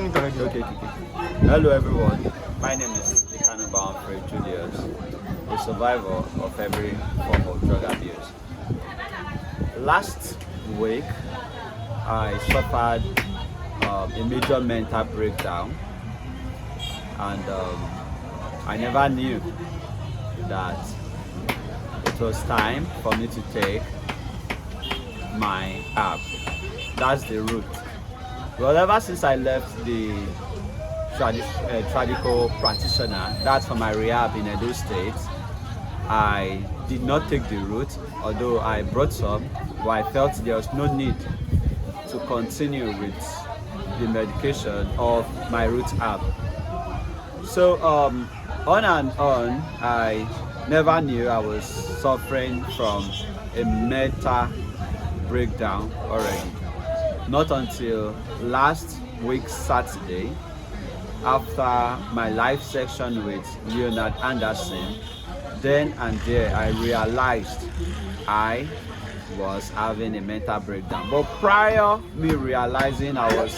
Okay. Hello everyone, my name is Alfred Julius, a survivor of every form of drug abuse. Last week, I suffered a major mental breakdown, and I never knew that it was time for me to take my app. That's the route. Well, ever since I left the traditional practitioner, that's for my rehab in Edo State, I did not take the route, although I brought some, but I felt there was no need to continue with the medication of my root app. So on and on, I never knew I was suffering from a mental breakdown already. Not until last week Saturday, after my live section with Leonard Anderson, then and there I realized I was having a mental breakdown. But prior me realizing I was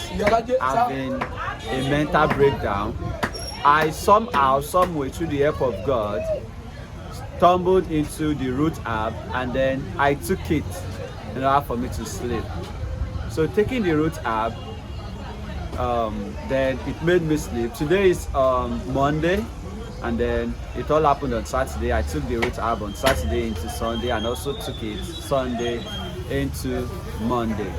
having a mental breakdown, I somehow, someway, through the help of God, stumbled into the root app, and then I took it in order for me to sleep. So taking the root app, then it made me sleep. Today is Monday, and then it all happened on Saturday. I took the root app on Saturday into Sunday, and also took it Sunday into Monday.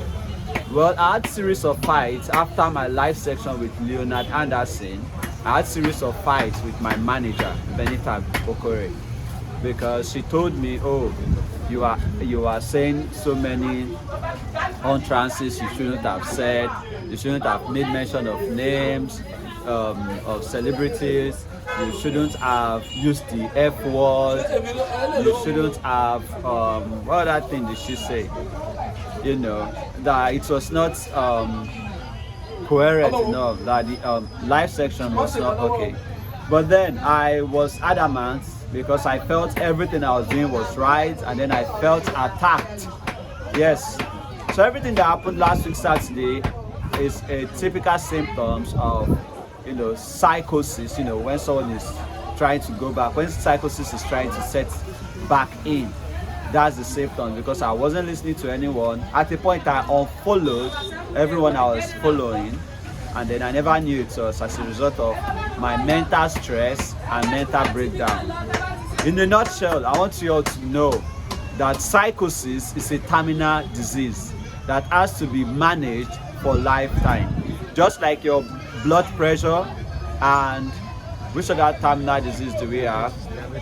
Well, I had a series of fights after my live section with Leonard Anderson. I had a series of fights with my manager, Benita Okore, because she told me, oh, you are saying so many untrances you shouldn't have said. You shouldn't have made mention of names of celebrities. You shouldn't have used the F word. You shouldn't have what other thing did she say? You know, that it was not coherent enough, that the live section was not okay. But then I was adamant, because I felt everything I was doing was right, and then I felt attacked. Yes. So everything that happened last week Saturday is a typical symptoms of, psychosis. When someone is trying to go back, when psychosis is trying to set back in, that's the symptom. Because I wasn't listening to anyone. At a point, I unfollowed everyone I was following, and then I never knew it was as a result of my mental stress and mental breakdown. In a nutshell, I want you all to know that psychosis is a terminal disease that has to be managed for lifetime. Just like your blood pressure, and which other terminal disease do we have?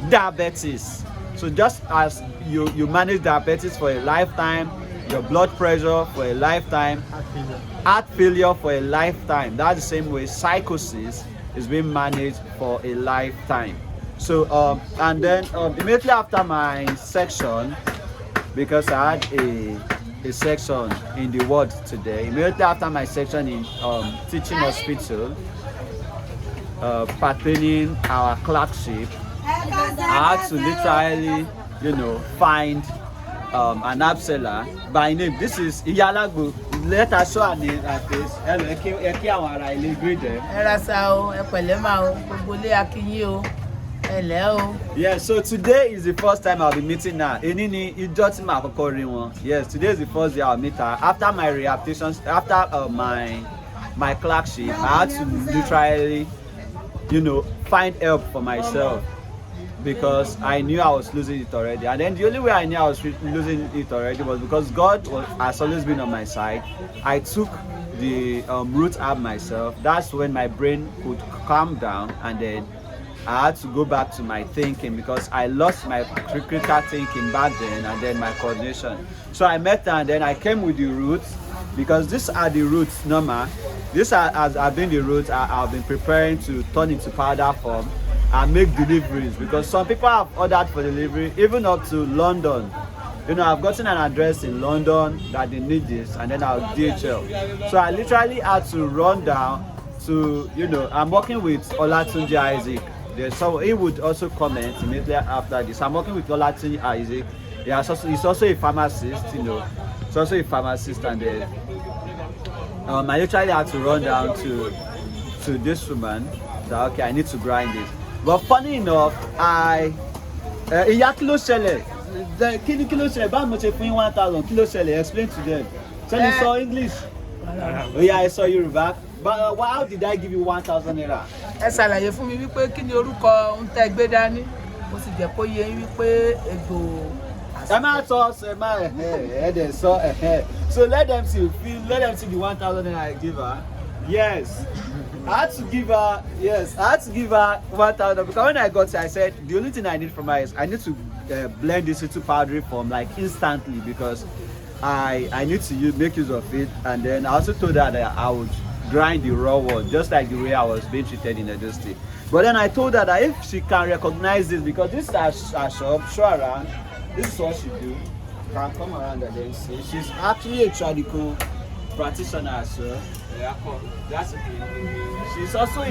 Diabetes. So just as you manage diabetes for a lifetime, your blood pressure for a lifetime, heart failure for a lifetime, that's the same way psychosis is being managed for a lifetime. So and then immediately after my section, because I had a section in the ward today, immediately after my section in teaching hospital pertaining our clerkship, I had to literally find an app seller by name. This is Iyalagbo. Let us show her name and face. Hello, eki àwọn ará ilé greet them. Hello. Yes, so today is the first time I'll be meeting her. Yes, today is the first day I'll meet her. After my rehabilitation, after my clerkship, I had to literally, find help for myself, because I knew I was losing it already. And then the only way I knew I was losing it already was because God has always been on my side. I took the root app myself. That's when my brain could calm down, and then I had to go back to my thinking, because I lost my critical thinking back then, and then my coordination. So I met her, and then I came with the roots, because these are the roots normal. These have been the roots I've been preparing to turn into powder form and make deliveries, because some people have ordered for delivery even up to London. I've gotten an address in London that they need this, and then I'll DHL. So I literally had to run down to, I'm working with Olatunji Isaac. So he would also comment immediately after this. I'm working with Olatunji Isaac. He's also a pharmacist, He's also a pharmacist, and I literally had to run down to to this woman that okay, I need to grind it. But funny enough, ìyá kí ló ṣẹlẹ̀? Kí ló ṣẹlẹ̀? Báwo mo ṣe fún yín 1,000? Kí ló ṣẹlẹ̀? Explain to them. Tell me so English. Oh yeah, I saw Yoruba. But how did I give you 1,000 naira? Ẹ ṣàlàyé fún mi wípé kí ni orúkọ ń tẹ́ gbé dání. Mo sì jẹ́ kó yé wípé egbò. So let them see the 1,000 naira I give her. Yes. I had to give her 1,000 because when I got here, I said the only thing I need from her is I need to blend this into powdery form like instantly because I need to make use of it. And then I also told her that I would grind the raw one just like the way I was being treated in Edo State. But then I told her that if she can recognize this, because this is her shop, show around, this is what she do. Can come around and then see. She's actually a traditional practitioner as well. Yeah, that's okay. She's also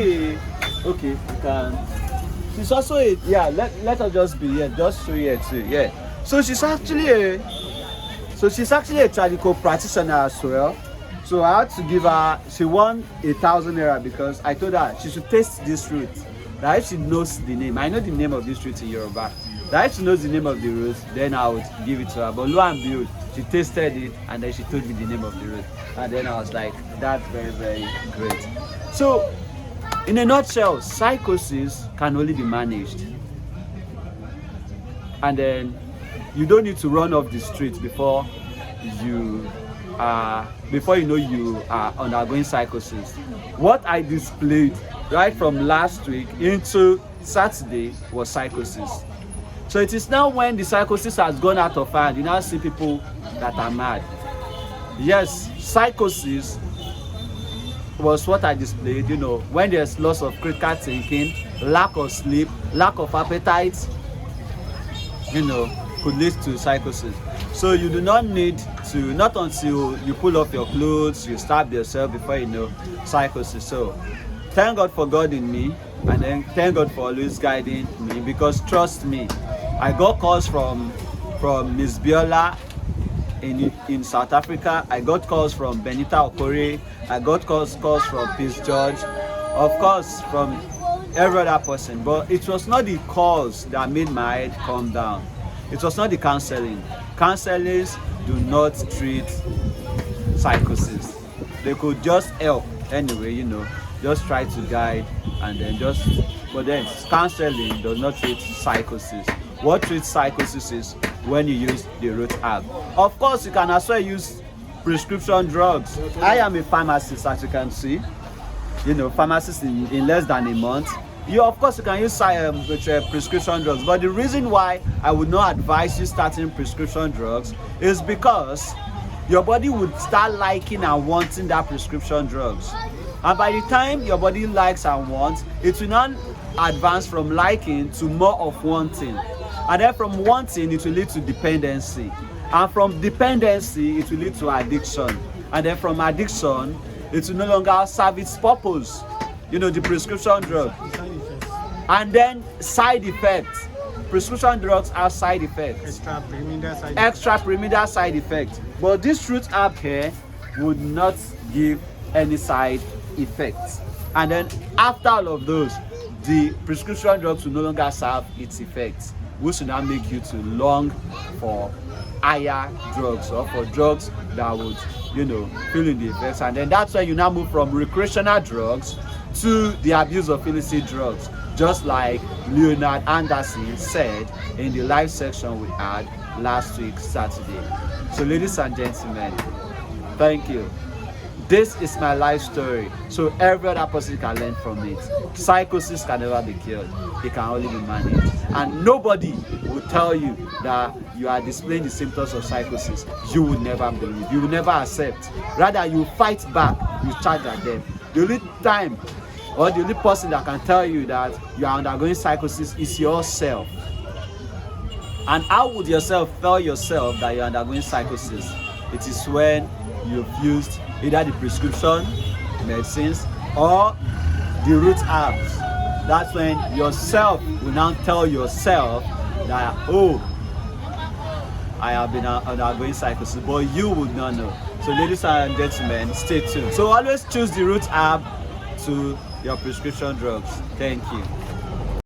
she's also let us just be here, just show you too. Yeah. So she's actually a traditional practitioner as well. So I had to give her, she won 1,000 naira because I told her she should taste this root. That if she knows the name, I know the name of this root in Yoruba. That if she knows the name of the root, then I would give it to her. But lo and behold, she tasted it and then she told me the name of the root. And then I was like, that's very, very great. So, in a nutshell, psychosis can only be managed. And then you don't need to run off the street before you know you are undergoing psychosis. What I displayed right from last week into Saturday was psychosis. So it is now when the psychosis has gone out of hand, you now see people that are mad. Yes, psychosis was what I displayed, you know, when there's loss of critical thinking, lack of sleep, lack of appetite, you know, could lead to psychosis. So you do not need to, not until you pull off your clothes, you stab yourself before you know psychosis. So thank God for God in me, and then thank God for always guiding me, because trust me, I got calls from Miss Biola in South Africa. I got calls from Benita Okore. I got calls from Peace George, of course from every other person. But it was not the calls that made my head calm down. It was not the counseling. Counselors do not treat psychosis. They could just help anyway, you know, just try to guide and then but then counseling does not treat psychosis. What treats psychosis is when you use the root herb. Of course, you can as well use prescription drugs. I am a pharmacist, as you can see. You know, pharmacist in less than a month. Of course, you can use prescription drugs. But the reason why I would not advise you starting prescription drugs is because your body would start liking and wanting that prescription drugs. And by the time your body likes and wants, it will not advance from liking to more of wanting. And then from wanting, it will lead to dependency. And from dependency, it will lead to addiction. And then from addiction, it will no longer serve its purpose. You know, the prescription drug. And then side effects. Prescription drugs have side effects. Extra pyramidal side effects. But this root herb here would not give any side effects. And then after all of those, the prescription drugs will no longer serve its effects, which will now make you to long for higher drugs or for drugs that would, you know, fill in the effects. And then that's why you now move from recreational drugs to the abuse of illicit drugs, just like Leonard Anderson said in the live section we had last week, Saturday. So ladies and gentlemen, thank you. This is my life story, so every other person can learn from it. Psychosis can never be cured, it can only be managed. And nobody will tell you that you are displaying the symptoms of psychosis. You will never believe, you will never accept. Rather, you fight back, you charge at them. The only time or the only person that can tell you that you are undergoing psychosis is yourself. And how would yourself tell yourself that you are undergoing psychosis? It is when you've used either the prescription medicines or the root herbs. That's when yourself will now tell yourself that, oh, I have been undergoing psychosis, but you would not know. So ladies and gentlemen, stay tuned. So always choose the root herb to your prescription drugs. Thank you.